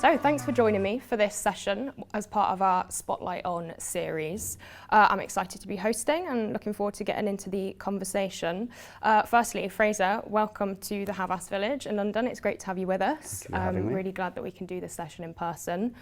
So thanks for joining me for this session as part of our Spotlight On series. I'm excited to be hosting and looking forward to getting into the conversation. Firstly, Fraser, welcome to the Havas Village in London. It's great to have you with us. Thank you for having me. Really glad that we can do this session in person.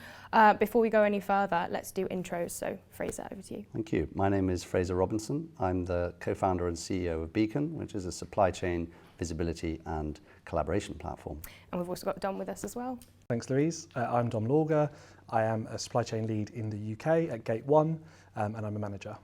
Before we go any further, let's do intros. So Fraser, over to you. Thank you. My name is Fraser Robinson. I'm the co-founder and CEO of Beacon, which is a supply chain visibility and collaboration platform. And we've also got Dom with us as well. Thanks, Louise. I'm Dom Lauga. I am a supply chain lead in the UK at Gate 1, and I'm a manager.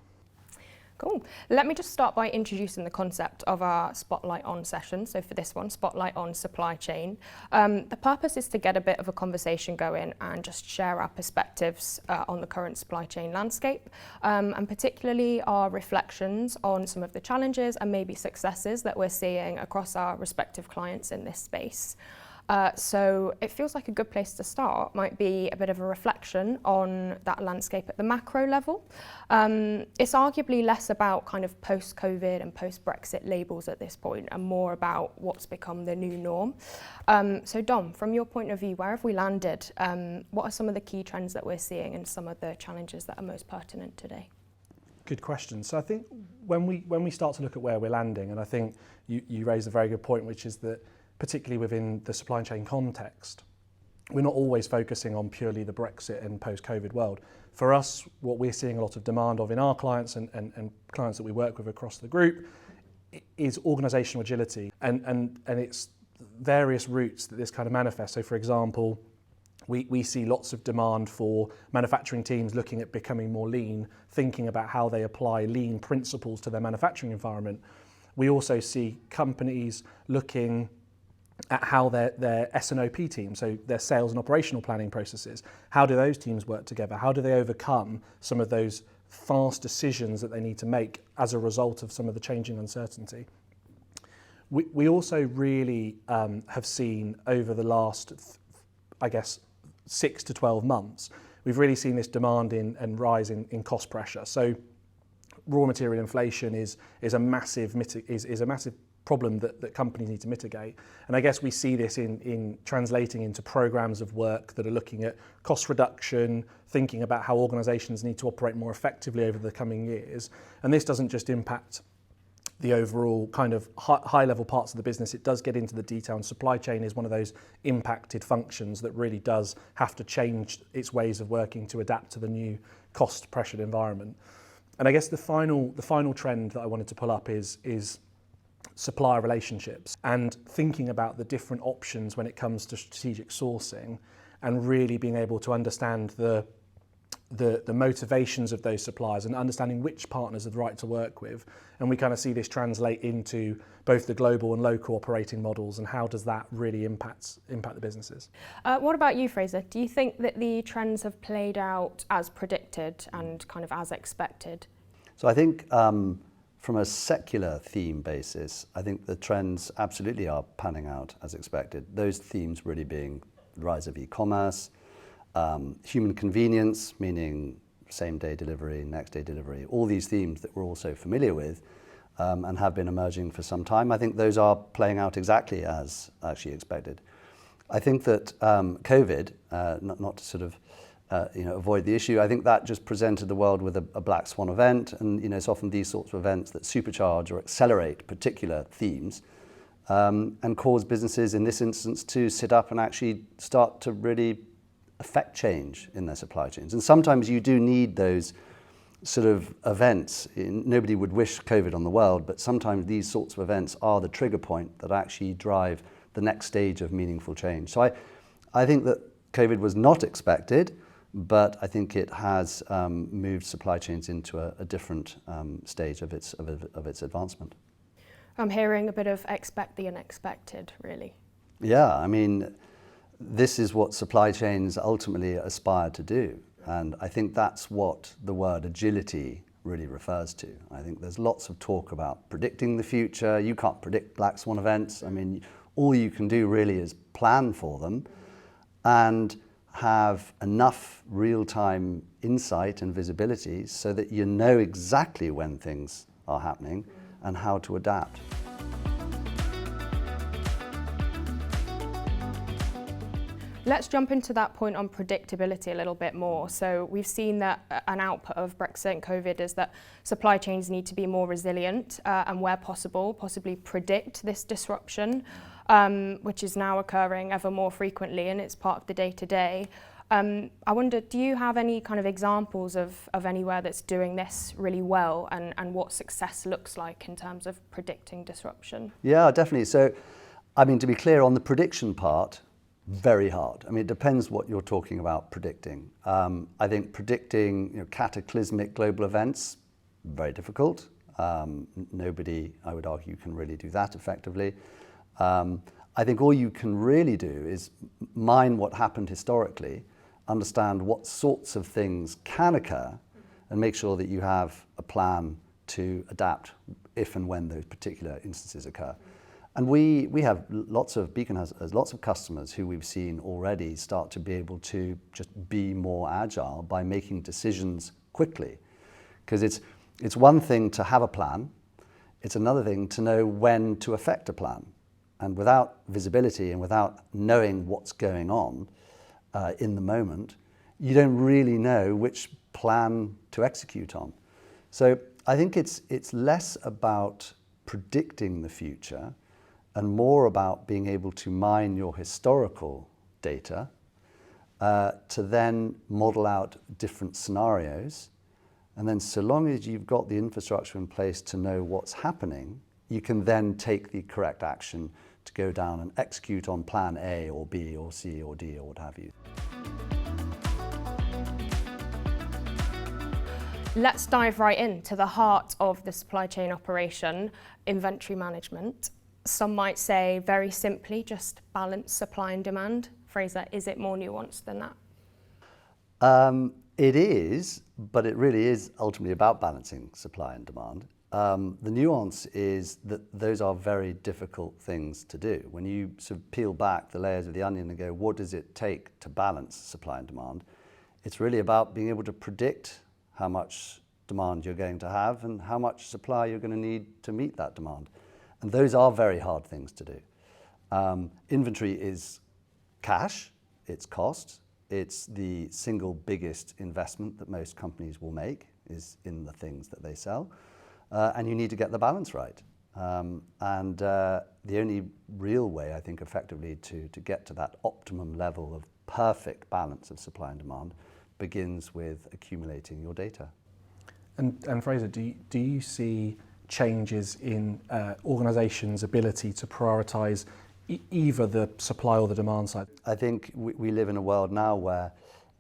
Cool. Let me just start by introducing the concept of our Spotlight On session. So for this one, Spotlight On Supply Chain. The purpose is to get a bit of a conversation going and just share our perspectives on the current supply chain landscape, and particularly our reflections on some of the challenges and maybe successes that we're seeing across our respective clients in this space. So it feels like a good place to start might be a bit of a reflection on that landscape at the macro level. It's arguably less about kind of post-COVID and post-Brexit labels at this point and more about what's become the new norm. So Dom, from your point of view, where have we landed? What are some of the key trends that we're seeing and some of the challenges that are most pertinent today? Good question. So I think when we start to look at where we're landing, and I think you raised a very good point, which is that particularly within the supply chain context, we're not always focusing on purely the Brexit and post-COVID world. For us, what we're seeing a lot of demand of in our clients and clients that we work with across the group is organisational agility and it's various routes that this kind of manifests. So for example, we see lots of demand for manufacturing teams looking at becoming more lean, thinking about how they apply lean principles to their manufacturing environment. We also see companies looking at how their S&OP team, so their sales and operational planning processes, how do those teams work together? How do they overcome some of those fast decisions that they need to make as a result of some of the changing uncertainty? We also really have seen over the last, I guess, 6 to 12 months, we've really seen this demand and rise in cost pressure. So raw material inflation is a massive problem that companies need to mitigate. And I guess we see this in translating into programs of work that are looking at cost reduction, thinking about how organisations need to operate more effectively over the coming years. And this doesn't just impact the overall kind of high level parts of the business, it does get into the detail, and supply chain is one of those impacted functions that really does have to change its ways of working to adapt to the new cost pressured environment. And I guess the final trend that I wanted to pull up is supplier relationships and thinking about the different options when it comes to strategic sourcing and really being able to understand the motivations of those suppliers and understanding which partners are the right to work with. And we kind of see this translate into both the global and local operating models and how does that really impact the businesses. What about you, Fraser? Do you think that the trends have played out as predicted and kind of as expected? So I think from a secular theme basis, I think the trends absolutely are panning out as expected. Those themes really being the rise of e-commerce, human convenience, meaning same-day delivery, next-day delivery, all these themes that we're also familiar with and have been emerging for some time. I think those are playing out exactly as actually expected. I think that COVID, not to sort of avoid the issue, I think that just presented the world with a black swan event, and it's often these sorts of events that supercharge or accelerate particular themes and cause businesses in this instance to sit up and actually start to really affect change in their supply chains. And sometimes you do need those sort of events. Nobody would wish COVID on the world, but sometimes these sorts of events are the trigger point that actually drive the next stage of meaningful change. So I think that COVID was not expected, but I think it has moved supply chains into a different stage of its advancement. I'm hearing a bit of expect the unexpected, really. Yeah, I mean, this is what supply chains ultimately aspire to do. And I think that's what the word agility really refers to. I think there's lots of talk about predicting the future. You can't predict black swan events. I mean, all you can do really is plan for them and have enough real-time insight and visibility so that you know exactly when things are happening and how to adapt. Let's jump into that point on predictability a little bit more. So we've seen that an output of Brexit and COVID is that supply chains need to be more resilient and where possible, possibly predict this disruption, which is now occurring ever more frequently and it's part of the day-to-day. I wonder, do you have any kind of examples of anywhere that's doing this really well and what success looks like in terms of predicting disruption? Yeah, definitely. So, I mean, to be clear, on the prediction part, very hard. I mean, it depends what you're talking about predicting. I think predicting cataclysmic global events, very difficult. Nobody, I would argue, can really do that effectively. I think all you can really do is mine what happened historically, understand what sorts of things can occur, and make sure that you have a plan to adapt if and when those particular instances occur. And we have Beacon has lots of customers who we've seen already start to be able to just be more agile by making decisions quickly. Because it's one thing to have a plan, it's another thing to know when to effect a plan. And without visibility and without knowing what's going on in the moment, you don't really know which plan to execute on. So I think it's less about predicting the future and more about being able to mine your historical data to then model out different scenarios. And then so long as you've got the infrastructure in place to know what's happening, you can then take the correct action to go down and execute on plan A or B or C or D or what have you. Let's dive right into the heart of the supply chain operation, inventory management. Some might say very simply just balance supply and demand. Fraser, is it more nuanced than that? It is, but it really is ultimately about balancing supply and demand. The nuance is that those are very difficult things to do. When you sort of peel back the layers of the onion and go, what does it take to balance supply and demand? It's really about being able to predict how much demand you're going to have and how much supply you're going to need to meet that demand. And those are very hard things to do. Inventory is cash, it's cost, it's the single biggest investment that most companies will make is in the things that they sell. And you need to get the balance right. The only real way, I think, effectively to get to that optimum level of perfect balance of supply and demand begins with accumulating your data. And Fraser, do you see changes in organisations' ability to prioritise either the supply or the demand side? I think we live in a world now where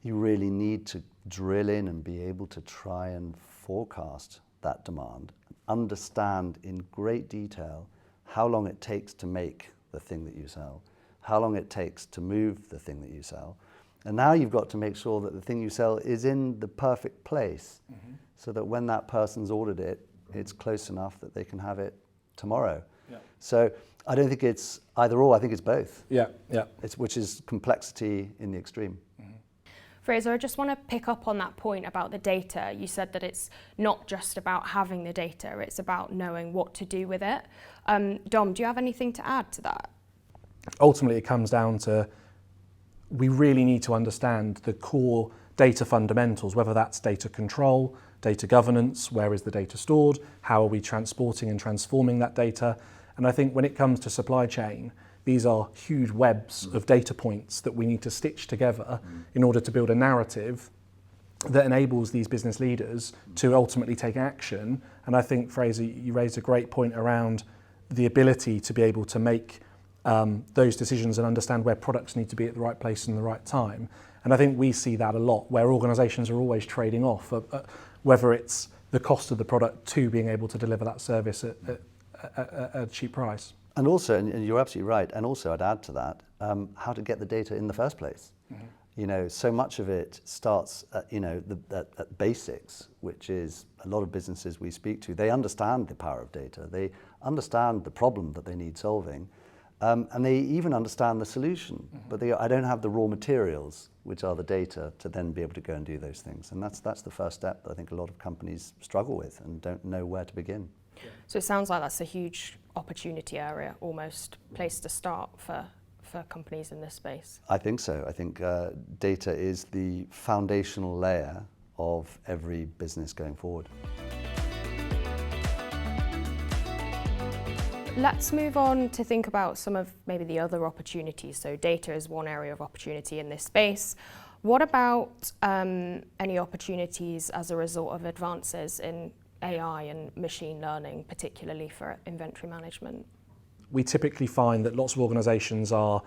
you really need to drill in and be able to try and forecast that demand, understand in great detail how long it takes to make the thing that you sell, how long it takes to move the thing that you sell. And now you've got to make sure that the thing you sell is in the perfect place so that when that person's ordered it, it's close enough that they can have it tomorrow. Yeah. So I don't think it's either or, I think it's both. Yeah. Which is complexity in the extreme. Fraser, I just want to pick up on that point about the data. You said that it's not just about having the data, it's about knowing what to do with it. Dom, do you have anything to add to that? Ultimately, it comes down to we really need to understand the core data fundamentals, whether that's data control, data governance, where is the data stored, how are we transporting and transforming that data. And I think when it comes to supply chain, these are huge webs of data points that we need to stitch together in order to build a narrative that enables these business leaders to ultimately take action. And I think, Fraser, you raised a great point around the ability to be able to make those decisions and understand where products need to be at the right place and the right time. And I think we see that a lot, where organisations are always trading off, whether it's the cost of the product to being able to deliver that service at a cheap price. And also, and you're absolutely right, and also I'd add to that, how to get the data in the first place. You know, so much of it starts at, at basics, which is a lot of businesses we speak to, they understand the power of data, they understand the problem that they need solving, and they even understand the solution, but I don't have the raw materials, which are the data, to then be able to go and do those things. And that's the first step that I think a lot of companies struggle with and don't know where to begin. So it sounds like that's a huge opportunity area, almost place to start for for companies in this space? I think so. I think data is the foundational layer of every business going forward. Let's move on to think about some of maybe the other opportunities. So data is one area of opportunity in this space. What about any opportunities as a result of advances in AI and machine learning, particularly for inventory management? We typically find that lots of organisations are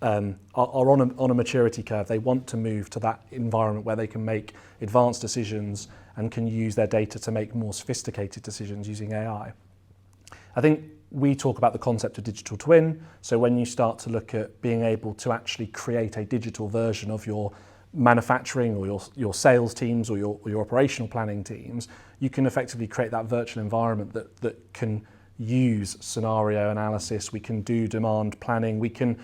on a maturity curve. They want to move to that environment where they can make advanced decisions and can use their data to make more sophisticated decisions using AI. I think we talk about the concept of digital twin. So when you start to look at being able to actually create a digital version of your manufacturing or your sales teams or your operational planning teams, you can effectively create that virtual environment that can use scenario analysis, we can do demand planning, we can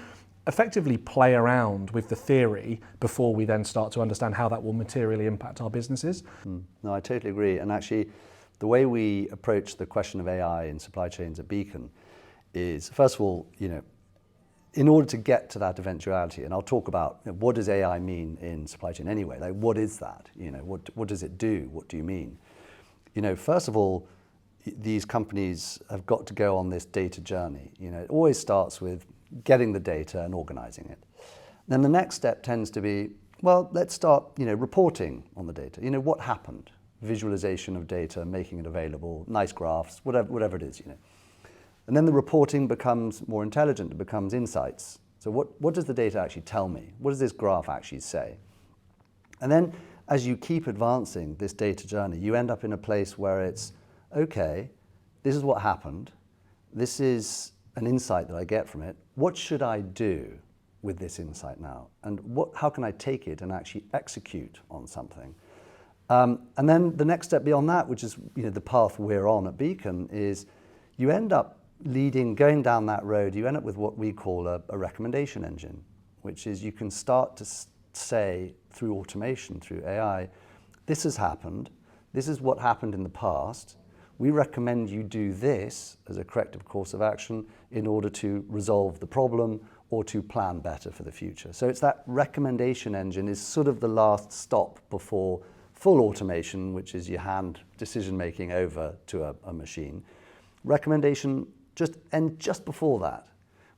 effectively play around with the theory before we then start to understand how that will materially impact our businesses. No, I totally agree. And actually, the way we approach the question of AI in supply chains at Beacon is, first of all, in order to get to that eventuality, and I'll talk about what does AI mean in supply chain anyway, like what is that? What does it do? What do you mean? First of all, these companies have got to go on this data journey. It always starts with getting the data and organizing it. Then the next step tends to be, well, let's start, reporting on the data. What happened? Visualization of data, making it available, nice graphs, whatever it is, And then the reporting becomes more intelligent, it becomes insights. So what does the data actually tell me? What does this graph actually say? And then as you keep advancing this data journey, you end up in a place where it's, okay, this is what happened. This is an insight that I get from it. What should I do with this insight now? And how can I take it and actually execute on something? And then the next step beyond that, which is the path we're on at Beacon, is you end up going down that road, you end up with what we call a recommendation engine, which is you can start to say through automation, through AI, this has happened, this is what happened in the past, we recommend you do this as a corrective course of action in order to resolve the problem or to plan better for the future. So it's that recommendation engine is sort of the last stop before full automation, which is you hand decision-making over to a machine. Recommendation just before that,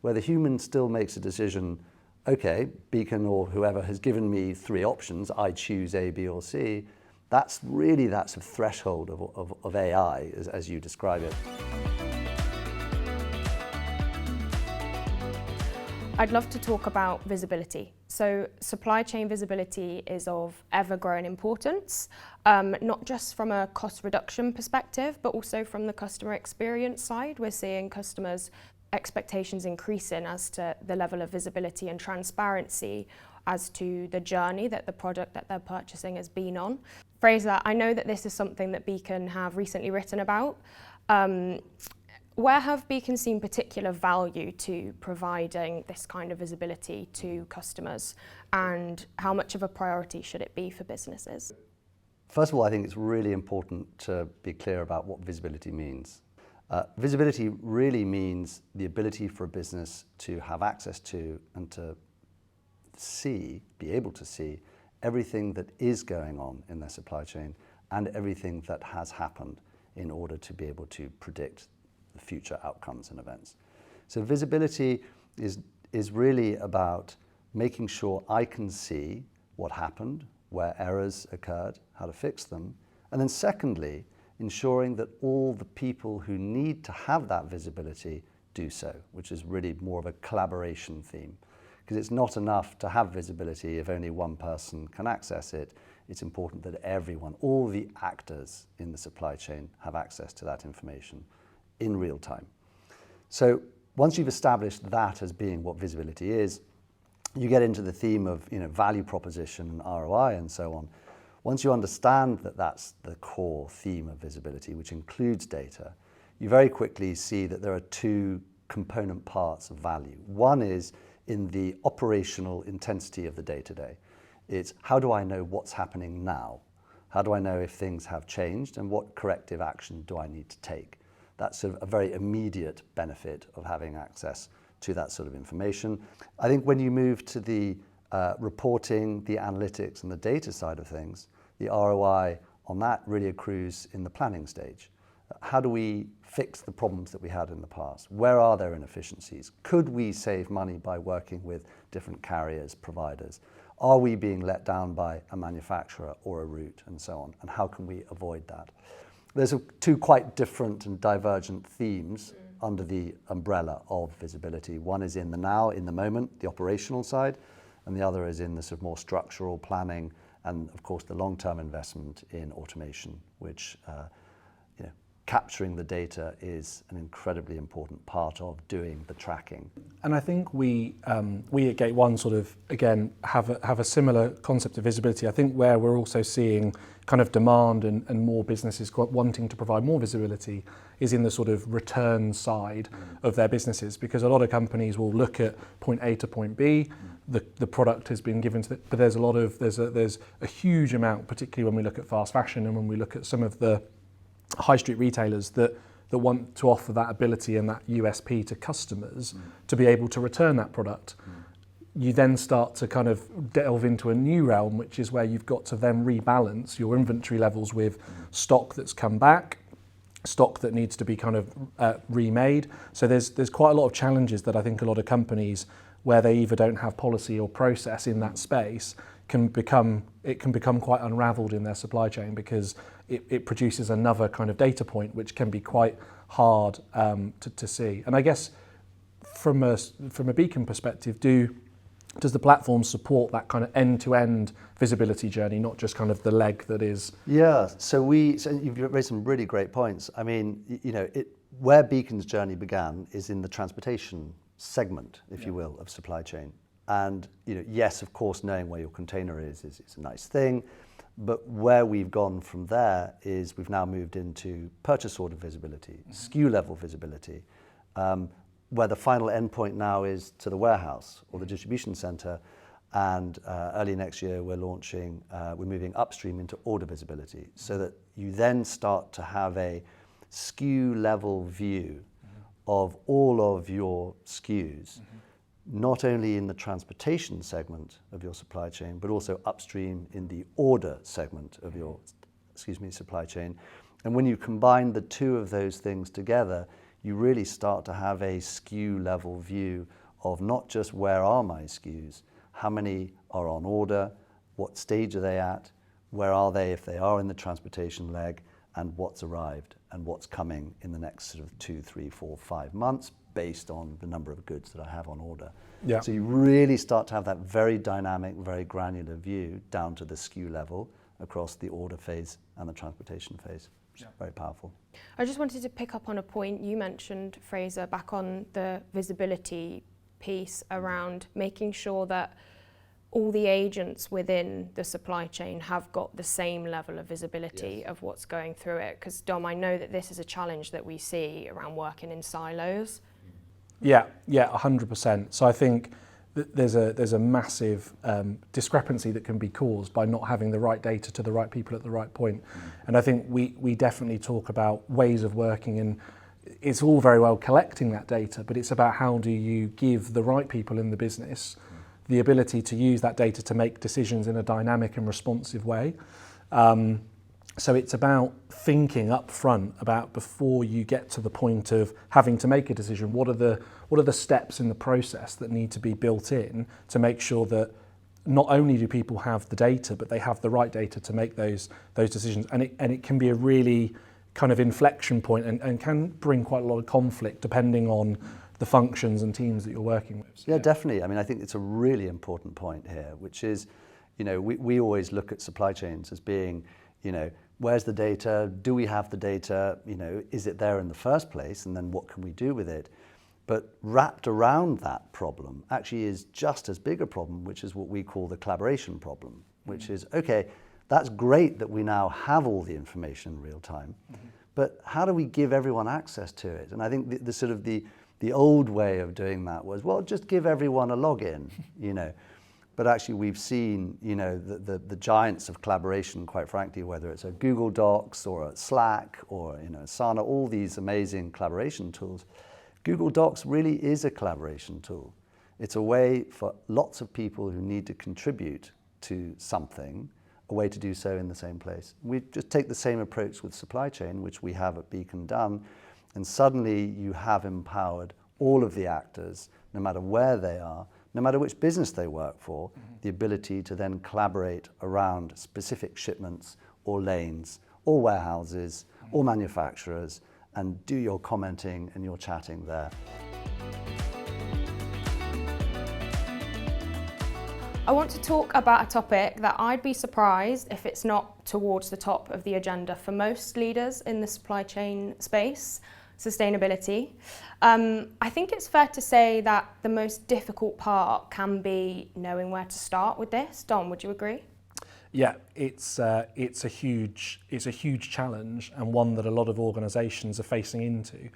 where the human still makes a decision, okay, Beacon or whoever has given me 3 options, I choose A, B, or C. That's really that sort of threshold of AI, as you describe it. I'd love to talk about visibility. So supply chain visibility is of ever-growing importance, not just from a cost reduction perspective, but also from the customer experience side. We're seeing customers' expectations increasing as to the level of visibility and transparency as to the journey that the product that they're purchasing has been on. Fraser, I know that this is something that Beacon have recently written about. Where have Beacon seen particular value to providing this kind of visibility to customers, and how much of a priority should it be for businesses? First of all, I think it's really important to be clear about what visibility means. Visibility really means the ability for a business to have access to and to be able to see everything that is going on in their supply chain and everything that has happened in order to be able to predict the future outcomes and events. So visibility is really about making sure I can see what happened, where errors occurred, how to fix them, and then secondly, ensuring that all the people who need to have that visibility do so, which is really more of a collaboration theme. Because it's not enough to have visibility if only one person can access it. It's important that everyone, all the actors in the supply chain, have access to that information in real time. So once you've established that as being what visibility is, you get into the theme of value proposition and ROI and so on. Once you understand that that's the core theme of visibility, which includes data, you very quickly see that there are 2 component parts of value. One is in the operational intensity of the day-to-day. It's how do I know what's happening now? How do I know if things have changed and what corrective action do I need to take? That's a very immediate benefit of having access to that sort of information. I think when you move to the reporting, the analytics and the data side of things, the ROI on that really accrues in the planning stage. How do we fix the problems that we had in the past? Where are there inefficiencies? Could we save money by working with different carriers, providers? Are we being let down by a manufacturer or a route, and so on? And how can we avoid that? There's two quite different and divergent themes under the umbrella of visibility. One is in the now, in the moment, the operational side, and the other is in the sort of more structural planning and, of course, the long-term investment in automation, which capturing the data is an incredibly important part of doing the tracking. And I think we at Gate One sort of, again, have a similar concept of visibility. I think where we're also seeing kind of demand and more businesses wanting to provide more visibility is in the sort of return side of their businesses, because a lot of companies will look at point A to point B, the product has been given to them, but there's a huge amount, particularly when we look at fast fashion and when we look at some of the high street retailers that want to offer that ability and that USP to customers to be able to return that product. You then start to kind of delve into a new realm, which is where you've got to then rebalance your inventory levels with stock that's come back, stock that needs to be kind of remade. So there's quite a lot of challenges that I think a lot of companies, where they either don't have policy or process in that space, can become quite unraveled in their supply chain, because it produces another kind of data point which can be quite hard to see. And I guess from a Beacon perspective, does the platform support that kind of end-to-end visibility journey, not just kind of the leg that is? Yeah, so you've raised some really great points. I mean, where Beacon's journey began is in the transportation segment, if you will, of supply chain. And yes, of course, knowing where your container is a nice thing, but where we've gone from there is we've now moved into purchase order visibility, SKU level visibility, where the final endpoint now is to the warehouse or the distribution center. And early next year, we're moving upstream into order visibility, so that you then start to have a SKU level view of all of your SKUs, not only in the transportation segment of your supply chain, but also upstream in the order segment of your, supply chain. And when you combine the two of those things together, you really start to have a SKU level view of not just where are my SKUs, how many are on order, what stage are they at, where are they if they are in the transportation leg, and what's arrived and what's coming in the next sort of 2, 3, 4, 5 months based on the number of goods that I have on order. Yeah. So you really start to have that very dynamic, very granular view down to the SKU level across the order phase and the transportation phase, which is very powerful. I just wanted to pick up on a point you mentioned, Fraser, back on the visibility piece around making sure that all the agents within the supply chain have got the same level of visibility of what's going through it. Because Dom, I know that this is a challenge that we see around working in silos. Yeah, 100%. So I think there's a massive discrepancy that can be caused by not having the right data to the right people at the right point. And I think we definitely talk about ways of working, and it's all very well collecting that data, but it's about how do you give the right people in the business the ability to use that data to make decisions in a dynamic and responsive way. So it's about thinking up front about, before you get to the point of having to make a decision, what are the steps in the process that need to be built in to make sure that not only do people have the data, but they have the right data to make those decisions. And it can be a really kind of inflection point and can bring quite a lot of conflict depending on the functions and teams that you're working with. Yeah, definitely. I mean, I think it's a really important point here, which is, we always look at supply chains as being, where's the data? Do we have the data? Is it there in the first place? And then what can we do with it? But wrapped around that problem actually is just as big a problem, which is what we call the collaboration problem, which is, okay, that's great that we now have all the information in real time, but how do we give everyone access to it? And I think the sort of the old way of doing that was, well, just give everyone a login, But actually we've seen, the giants of collaboration, quite frankly, whether it's a Google Docs or a Slack or, Asana, all these amazing collaboration tools, Google Docs really is a collaboration tool. It's a way for lots of people who need to contribute to something, a way to do so in the same place. We just take the same approach with supply chain, which we have at Beacon done, and suddenly you have empowered all of the actors, no matter where they are, no matter which business they work for, the ability to then collaborate around specific shipments or lanes or warehouses or manufacturers and do your commenting and your chatting there. I want to talk about a topic that I'd be surprised if it's not towards the top of the agenda for most leaders in the supply chain space: sustainability. I think it's fair to say that the most difficult part can be knowing where to start with this. Dom, would you agree? Yeah, it's a huge challenge, and one that a lot of organisations are facing into.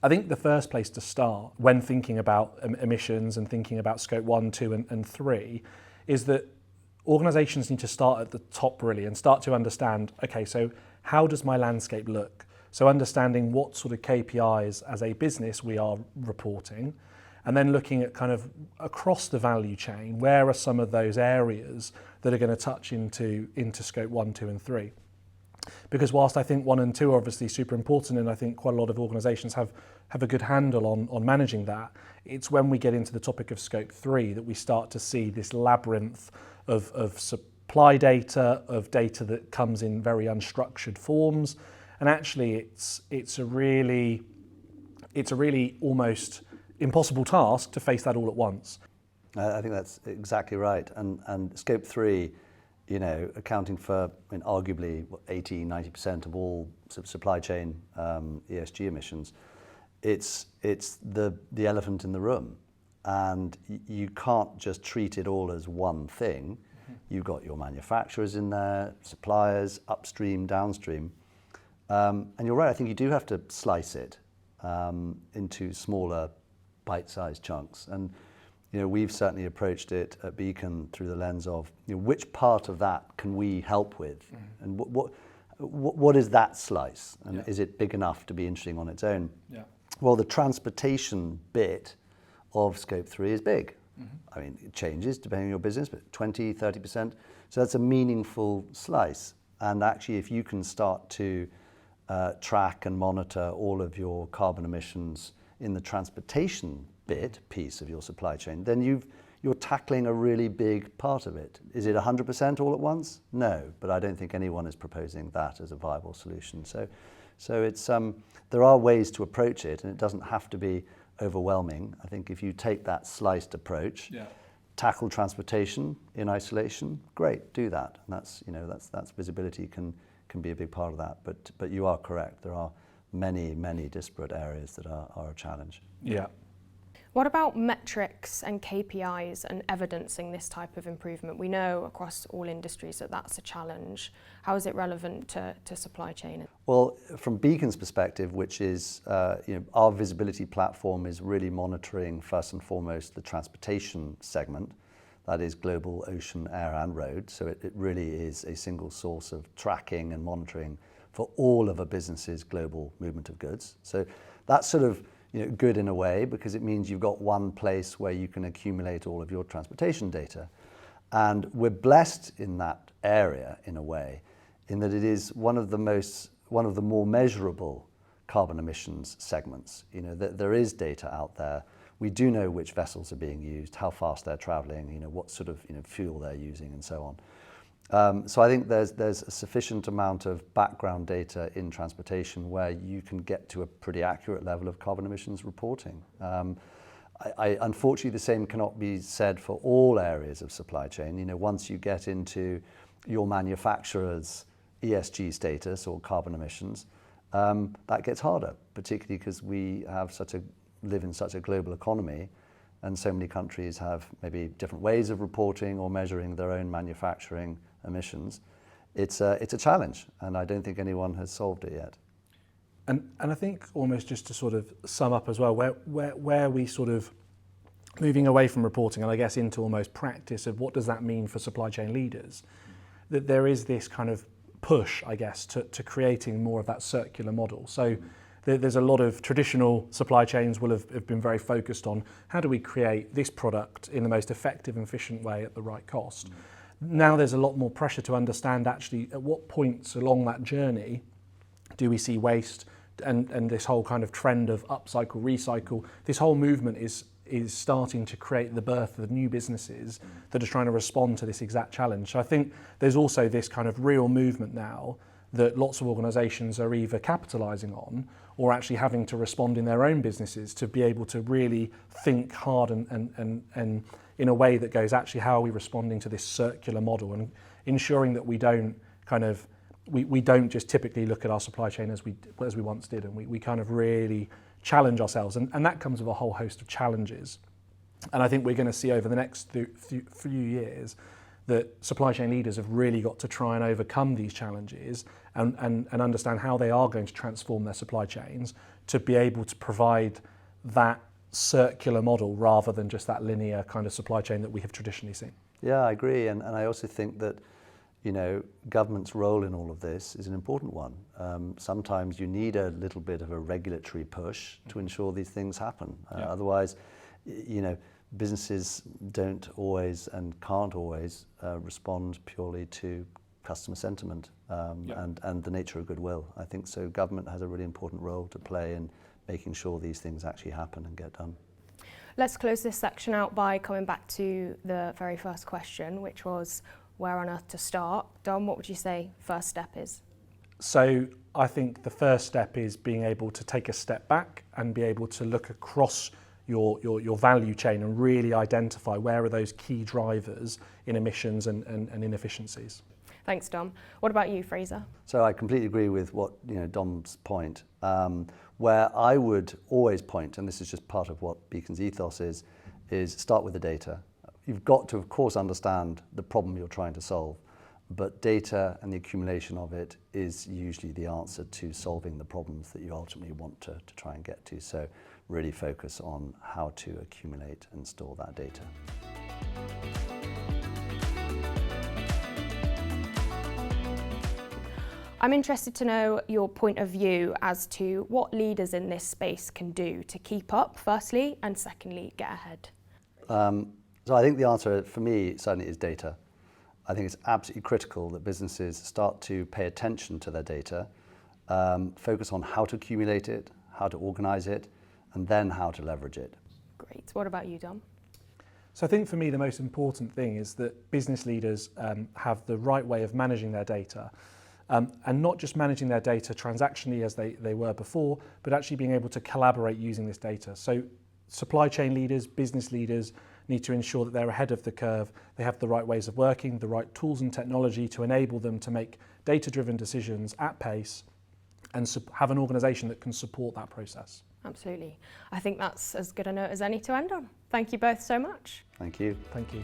I think the first place to start when thinking about emissions and thinking about scope 1, 2 and 3 is that organisations need to start at the top really and start to understand, okay, so how does my landscape look? So understanding what sort of KPIs as a business we are reporting, and then looking at kind of across the value chain, where are some of those areas that are going to touch into scope 1, 2 and 3. Because whilst I think 1 and 2 are obviously super important, and I think quite a lot of organisations have a good handle on managing that, it's when we get into the topic of scope 3 that we start to see this labyrinth of supply data, of data that comes in very unstructured forms, and actually it's a really almost impossible task to face that all at once. I think that's exactly right. And scope 3, you know, accounting for, arguably 80-90% of all supply chain ESG emissions, it's the elephant in the room, and you can't just treat it all as one thing. You've got your manufacturers in there, suppliers, upstream, downstream, and you're right. I think you do have to slice it into smaller, bite-sized chunks. And you know, we've certainly approached it at Beacon through the lens of, you know, which part of that can we help with, and what is that slice, and is it big enough to be interesting on its own? Yeah. Well, the transportation bit of scope 3 is big. I mean, it changes depending on your business, but 20, 30%. So that's a meaningful slice. And actually, if you can start to track and monitor all of your carbon emissions in the transportation piece of your supply chain, then you're tackling a really big part of it. Is it 100% all at once? No, but I don't think anyone is proposing that as a viable solution. So it's there are ways to approach it, and it doesn't have to be overwhelming. I think if you take that sliced approach, tackle transportation in isolation, great, do that. And that's visibility can be a big part of that. But you are correct. There are many disparate areas that are a challenge. Yeah. What about metrics and KPIs and evidencing this type of improvement? We know across all industries that that's a challenge. How is it relevant to supply chain? Well, from Beacon's perspective, which is our visibility platform is really monitoring first and foremost the transportation segment. That is global ocean, air and road. So it really is a single source of tracking and monitoring for all of a business's global movement of goods. So that's sort of good in a way, because it means you've got one place where you can accumulate all of your transportation data. And we're blessed in that area in a way, in that it is one of the more measurable carbon emissions segments. There is data out there. We do know which vessels are being used, how fast they're traveling, what sort of fuel they're using, and so on. So I think there's a sufficient amount of background data in transportation where you can get to a pretty accurate level of carbon emissions reporting. Unfortunately, the same cannot be said for all areas of supply chain. Once you get into your manufacturer's ESG status or carbon emissions, that gets harder, particularly because we live in such a global economy, and so many countries have maybe different ways of reporting or measuring their own manufacturing emissions. It's a challenge, and I don't think anyone has solved it yet. And I think almost just to sort of sum up as well, where we sort of moving away from reporting and I guess into almost practice of what does that mean for supply chain leaders, that there is this kind of push, I guess, to creating more of that circular model. So there's a lot of traditional supply chains will have been very focused on how do we create this product in the most effective and efficient way at the right cost. Now there's a lot more pressure to understand actually at what points along that journey do we see waste, and this whole kind of trend of upcycle, recycle, this whole movement is starting to create the birth of new businesses that are trying to respond to this exact challenge. So I think there's also this kind of real movement now that lots of organisations are either capitalising on or actually having to respond in their own businesses to be able to really think hard and in a way that goes, actually, how are we responding to this circular model, and ensuring that we don't kind of we don't just typically look at our supply chain as we once did, and we kind of really challenge ourselves, and that comes with a whole host of challenges. And I think we're going to see over the next few years that supply chain leaders have really got to try and overcome these challenges and understand how they are going to transform their supply chains to be able to provide that circular model rather than just that linear kind of supply chain that we have traditionally seen. Yeah, I agree, and I also think that government's role in all of this is an important one. Sometimes you need a little bit of a regulatory push to ensure these things happen. Otherwise, businesses don't always and can't always respond purely to customer sentiment and the nature of goodwill. I think so. Government has a really important role to play in making sure these things actually happen and get done. Let's close this section out by coming back to the very first question, which was where on earth to start. Dom, what would you say first step is? So I think the first step is being able to take a step back and be able to look across your value chain and really identify where are those key drivers in emissions and inefficiencies. Thanks, Dom. What about you, Fraser? So I completely agree with what Dom's point. Where I would always point, and this is just part of what Beacon's ethos is start with the data. You've got to, of course, understand the problem you're trying to solve, but data and the accumulation of it is usually the answer to solving the problems that you ultimately want to try and get to. So really focus on how to accumulate and store that data. I'm interested to know your point of view as to what leaders in this space can do to keep up, firstly, and secondly, get ahead. So I think the answer for me certainly is data. I think it's absolutely critical that businesses start to pay attention to their data, focus on how to accumulate it, how to organise it, and then how to leverage it. Great. What about you, Dom? So I think for me the most important thing is that business leaders have the right way of managing their data. And not just managing their data transactionally as they were before, but actually being able to collaborate using this data. So supply chain leaders, business leaders need to ensure that they're ahead of the curve. They have the right ways of working, the right tools and technology to enable them to make data-driven decisions at pace and have an organisation that can support that process. Absolutely. I think that's as good a note as any to end on. Thank you both so much. Thank you. Thank you.